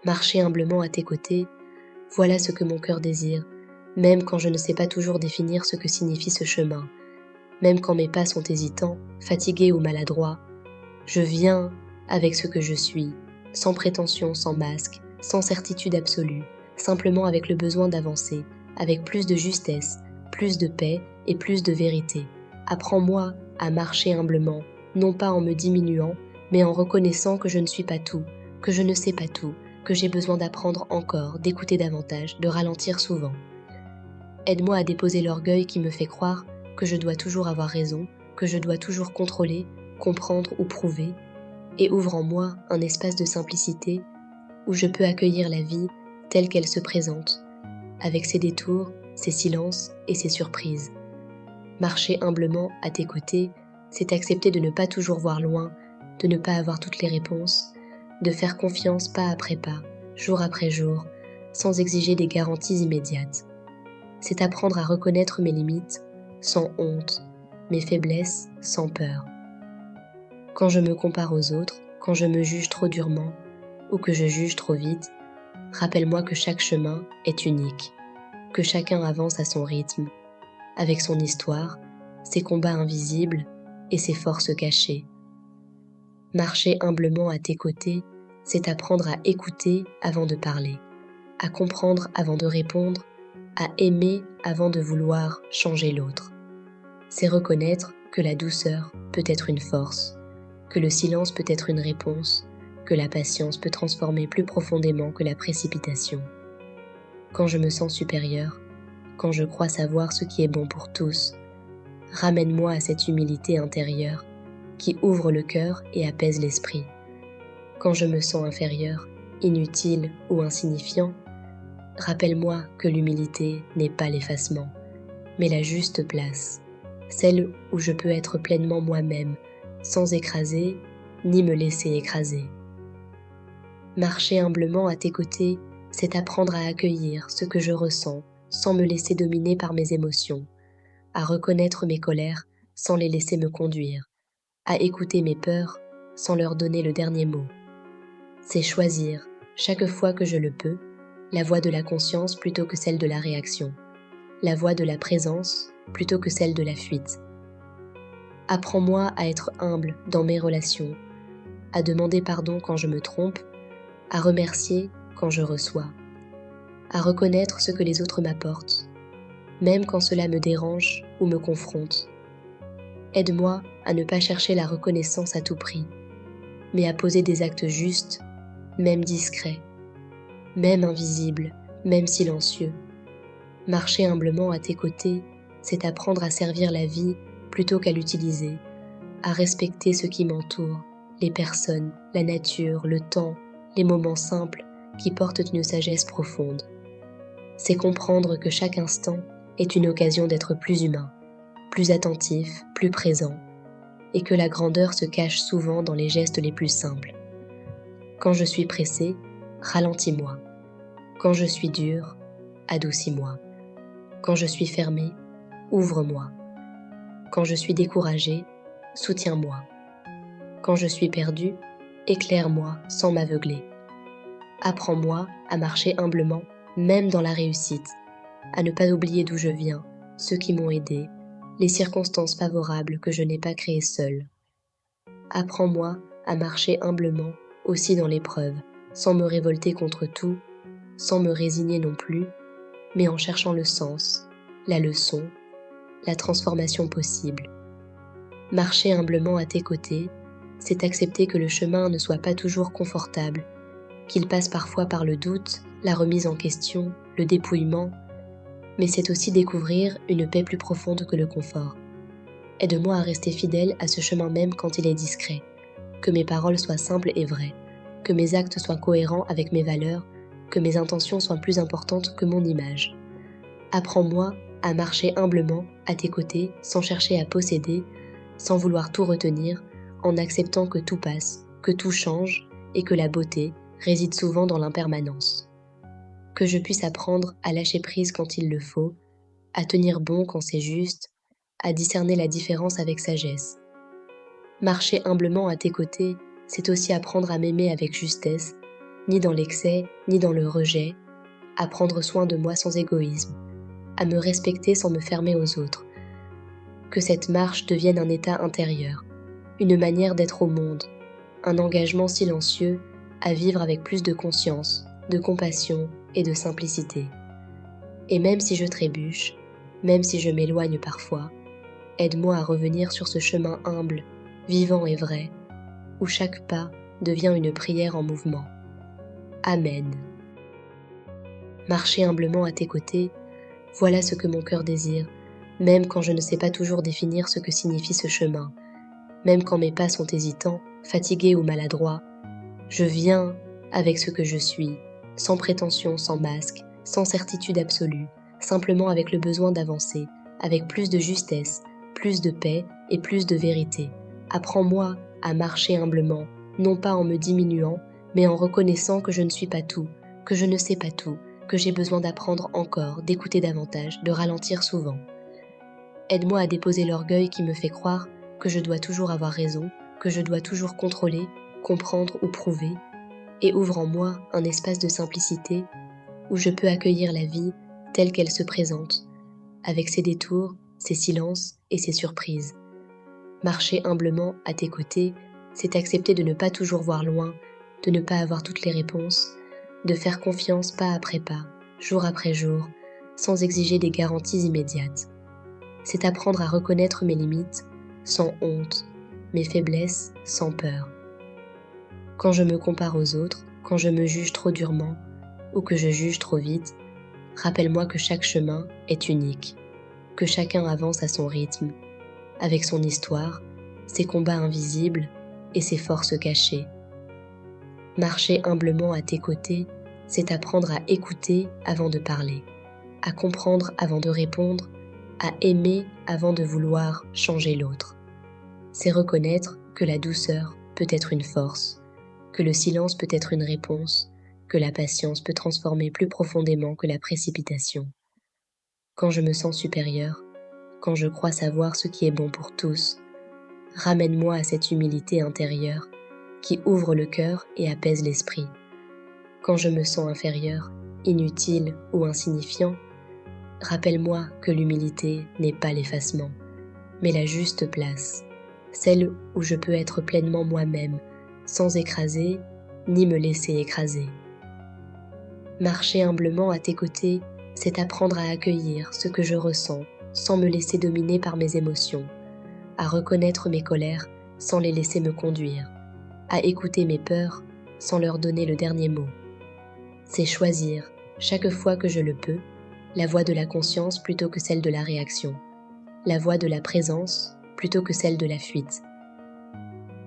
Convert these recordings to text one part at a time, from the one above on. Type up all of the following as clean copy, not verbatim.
Marcher humblement à tes côtés, voilà ce que mon cœur désire, même quand je ne sais pas toujours définir ce que signifie ce chemin, même quand mes pas sont hésitants, fatigués ou maladroits. Je viens avec ce que je suis, sans prétention, sans masque, sans certitude absolue, simplement avec le besoin d'avancer, avec plus de justesse, plus de paix et plus de vérité. Apprends-moi à marcher humblement, non pas en me diminuant, mais en reconnaissant que je ne suis pas tout, que je ne sais pas tout, que j'ai besoin d'apprendre encore, d'écouter davantage, de ralentir souvent. Aide-moi à déposer l'orgueil qui me fait croire que je dois toujours avoir raison, que je dois toujours contrôler, comprendre ou prouver, et ouvre en moi un espace de simplicité où je peux accueillir la vie telle qu'elle se présente, avec ses détours, ses silences et ses surprises. Marcher humblement à tes côtés, c'est accepter de ne pas toujours voir loin, de ne pas avoir toutes les réponses, de faire confiance pas après pas, jour après jour, sans exiger des garanties immédiates. C'est apprendre à reconnaître mes limites, sans honte, mes faiblesses, sans peur. Quand je me compare aux autres, quand je me juge trop durement, ou que je juge trop vite, rappelle-moi que chaque chemin est unique, que chacun avance à son rythme, avec son histoire, ses combats invisibles et ses forces cachées. Marcher humblement à tes côtés, c'est apprendre à écouter avant de parler, à comprendre avant de répondre, à aimer avant de vouloir changer l'autre. C'est reconnaître que la douceur peut être une force, que le silence peut être une réponse, que la patience peut transformer plus profondément que la précipitation. Quand je me sens supérieure, quand je crois savoir ce qui est bon pour tous, ramène-moi à cette humilité intérieure qui ouvre le cœur et apaise l'esprit. Quand je me sens inférieure, inutile ou insignifiant, rappelle-moi que l'humilité n'est pas l'effacement, mais la juste place, celle où je peux être pleinement moi-même, sans écraser ni me laisser écraser. Marcher humblement à tes côtés, c'est apprendre à accueillir ce que je ressens sans me laisser dominer par mes émotions, à reconnaître mes colères sans les laisser me conduire, à écouter mes peurs sans leur donner le dernier mot. C'est choisir, chaque fois que je le peux, la voie de la conscience plutôt que celle de la réaction, la voie de la présence plutôt que celle de la fuite. Apprends-moi à être humble dans mes relations, à demander pardon quand je me trompe, à remercier quand je reçois, à reconnaître ce que les autres m'apportent, même quand cela me dérange ou me confronte. Aide-moi à ne pas chercher la reconnaissance à tout prix, mais à poser des actes justes, même discrets, même invisibles, même silencieux. Marcher humblement à tes côtés, c'est apprendre à servir la vie plutôt qu'à l'utiliser, à respecter ce qui m'entoure, les personnes, la nature, le temps, les moments simples qui portent une sagesse profonde. C'est comprendre que chaque instant est une occasion d'être plus humain, plus attentif, plus présent, et que la grandeur se cache souvent dans les gestes les plus simples. Quand je suis pressé, ralentis-moi. Quand je suis dur, adoucis-moi. Quand je suis fermé, ouvre-moi. Quand je suis découragé, soutiens-moi. Quand je suis perdu, éclaire-moi sans m'aveugler. Apprends-moi à marcher humblement, même dans la réussite, à ne pas oublier d'où je viens, ceux qui m'ont aidé, les circonstances favorables que je n'ai pas créées seule. Apprends-moi à marcher humblement aussi dans l'épreuve, sans me révolter contre tout, sans me résigner non plus, mais en cherchant le sens, la leçon, la transformation possible. Marcher humblement à tes côtés, c'est accepter que le chemin ne soit pas toujours confortable, qu'il passe parfois par le doute, la remise en question, le dépouillement, mais c'est aussi découvrir une paix plus profonde que le confort. Aide-moi à rester fidèle à ce chemin même quand il est discret, que mes paroles soient simples et vraies, que mes actes soient cohérents avec mes valeurs, que mes intentions soient plus importantes que mon image. Apprends-moi à marcher humblement à tes côtés sans chercher à posséder, sans vouloir tout retenir, en acceptant que tout passe, que tout change et que la beauté réside souvent dans l'impermanence. Que je puisse apprendre à lâcher prise quand il le faut, à tenir bon quand c'est juste, à discerner la différence avec sagesse. Marcher humblement à tes côtés, c'est aussi apprendre à m'aimer avec justesse, ni dans l'excès, ni dans le rejet, à prendre soin de moi sans égoïsme, à me respecter sans me fermer aux autres. Que cette marche devienne un état intérieur, une manière d'être au monde, un engagement silencieux à vivre avec plus de conscience, de compassion et de simplicité. Et même si je trébuche, même si je m'éloigne parfois, aide-moi à revenir sur ce chemin humble, vivant et vrai, où chaque pas devient une prière en mouvement. Amen. Marcher humblement à tes côtés, voilà ce que mon cœur désire, même quand je ne sais pas toujours définir ce que signifie ce chemin, même quand mes pas sont hésitants, fatigués ou maladroits. Je viens avec ce que je suis, sans prétention, sans masque, sans certitude absolue, simplement avec le besoin d'avancer, avec plus de justesse, plus de paix et plus de vérité. Apprends-moi à marcher humblement, non pas en me diminuant, mais en reconnaissant que je ne suis pas tout, que je ne sais pas tout, que j'ai besoin d'apprendre encore, d'écouter davantage, de ralentir souvent. Aide-moi à déposer l'orgueil qui me fait croire que je dois toujours avoir raison, que je dois toujours contrôler, comprendre ou prouver, et ouvre en moi un espace de simplicité où je peux accueillir la vie telle qu'elle se présente, avec ses détours, ses silences et ses surprises. Marcher humblement à tes côtés, c'est accepter de ne pas toujours voir loin, de ne pas avoir toutes les réponses, de faire confiance pas après pas, jour après jour, sans exiger des garanties immédiates. C'est apprendre à reconnaître mes limites sans honte, mes faiblesses sans peur. Quand je me compare aux autres, quand je me juge trop durement ou que je juge trop vite, rappelle-moi que chaque chemin est unique, que chacun avance à son rythme, avec son histoire, ses combats invisibles et ses forces cachées. Marcher humblement à tes côtés, c'est apprendre à écouter avant de parler, à comprendre avant de répondre, à aimer avant de vouloir changer l'autre. C'est reconnaître que la douceur peut être une force, que le silence peut être une réponse, que la patience peut transformer plus profondément que la précipitation. Quand je me sens supérieur, quand je crois savoir ce qui est bon pour tous, ramène-moi à cette humilité intérieure qui ouvre le cœur et apaise l'esprit. Quand je me sens inférieur, inutile ou insignifiant, rappelle-moi que l'humilité n'est pas l'effacement, mais la juste place, celle où je peux être pleinement moi-même, sans écraser ni me laisser écraser. Marcher humblement à tes côtés, c'est apprendre à accueillir ce que je ressens sans me laisser dominer par mes émotions, à reconnaître mes colères sans les laisser me conduire, à écouter mes peurs sans leur donner le dernier mot. C'est choisir, chaque fois que je le peux, la voie de la conscience plutôt que celle de la réaction, la voie de la présence plutôt que celle de la fuite.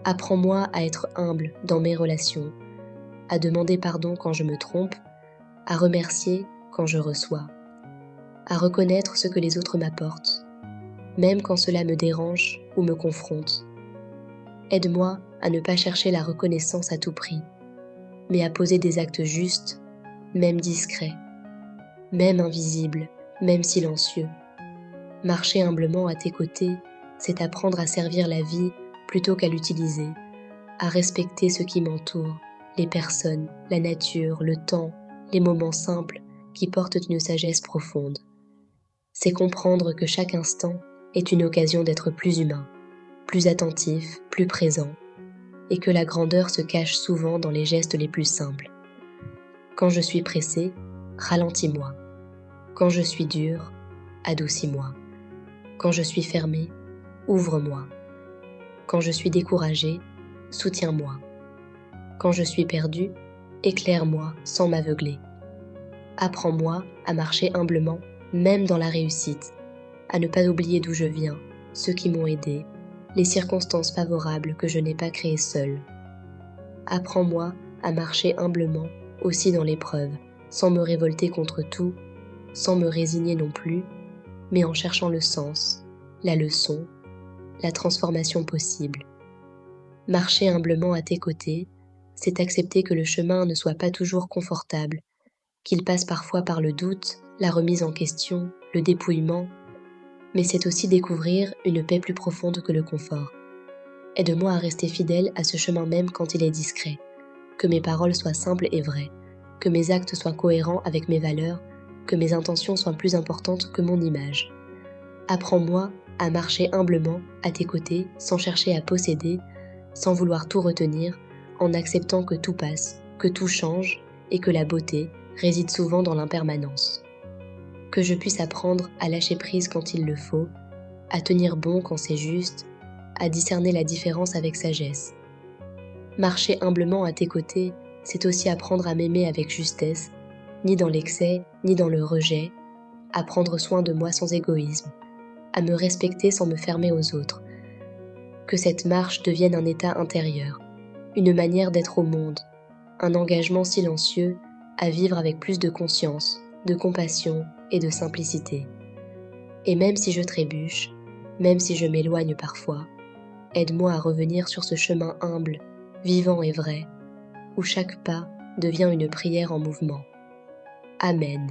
Apprends-moi à être humble dans mes relations, à demander pardon quand je me trompe, à remercier quand je reçois, à reconnaître ce que les autres m'apportent, même quand cela me dérange ou me confronte. Aide-moi à ne pas chercher la reconnaissance à tout prix, mais à poser des actes justes, même discrets, même invisibles, même silencieux. Marcher humblement à tes côtés, c'est apprendre à servir la vie plutôt qu'à l'utiliser, à respecter ce qui m'entoure, les personnes, la nature, le temps, les moments simples qui portent une sagesse profonde. C'est comprendre que chaque instant est une occasion d'être plus humain, plus attentif, plus présent, et que la grandeur se cache souvent dans les gestes les plus simples. Quand je suis pressé, ralentis-moi. Quand je suis dur, adoucis-moi. Quand je suis fermé, ouvre-moi. Quand je suis découragé, soutiens-moi. Quand je suis perdu, éclaire-moi sans m'aveugler. Apprends-moi à marcher humblement, même dans la réussite, à ne pas oublier d'où je viens, ceux qui m'ont aidé, les circonstances favorables que je n'ai pas créées seule. Apprends-moi à marcher humblement aussi dans l'épreuve, sans me révolter contre tout, sans me résigner non plus, mais en cherchant le sens, la leçon, la transformation possible. Marcher humblement à tes côtés, c'est accepter que le chemin ne soit pas toujours confortable, qu'il passe parfois par le doute, la remise en question, le dépouillement, mais c'est aussi découvrir une paix plus profonde que le confort. Aide-moi à rester fidèle à ce chemin même quand il est discret, que mes paroles soient simples et vraies, que mes actes soient cohérents avec mes valeurs, que mes intentions soient plus importantes que mon image. Apprends-moi à marcher humblement à tes côtés, sans chercher à posséder, sans vouloir tout retenir, en acceptant que tout passe, que tout change et que la beauté réside souvent dans l'impermanence. Que je puisse apprendre à lâcher prise quand il le faut, à tenir bon quand c'est juste, à discerner la différence avec sagesse. Marcher humblement à tes côtés, c'est aussi apprendre à m'aimer avec justesse, ni dans l'excès, ni dans le rejet, à prendre soin de moi sans égoïsme, à me respecter sans me fermer aux autres. Que cette marche devienne un état intérieur, une manière d'être au monde, un engagement silencieux à vivre avec plus de conscience, de compassion et de simplicité. Et même si je trébuche, même si je m'éloigne parfois, aide-moi à revenir sur ce chemin humble, vivant et vrai, où chaque pas devient une prière en mouvement. Amen.